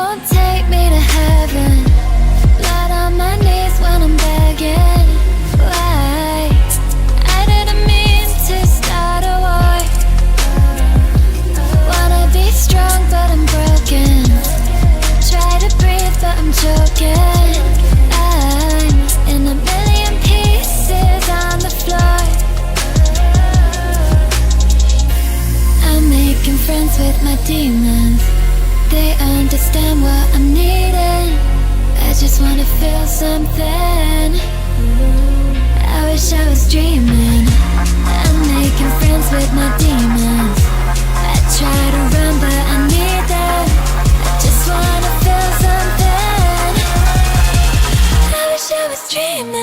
won't take me to heaven. Blood on my knees when I'm begging. Why? I didn't mean to start a war. Wanna be strong but I'm broken. Try to breathe but I'm choking. I'm in a million pieces on the floor. I'm making friends with my demons. They understand what I'm needing. I just wanna feel something. I wish I was dreaming. I'm making friends with my demons. I try to run but I need them. I just wanna feel something. I wish I was dreaming.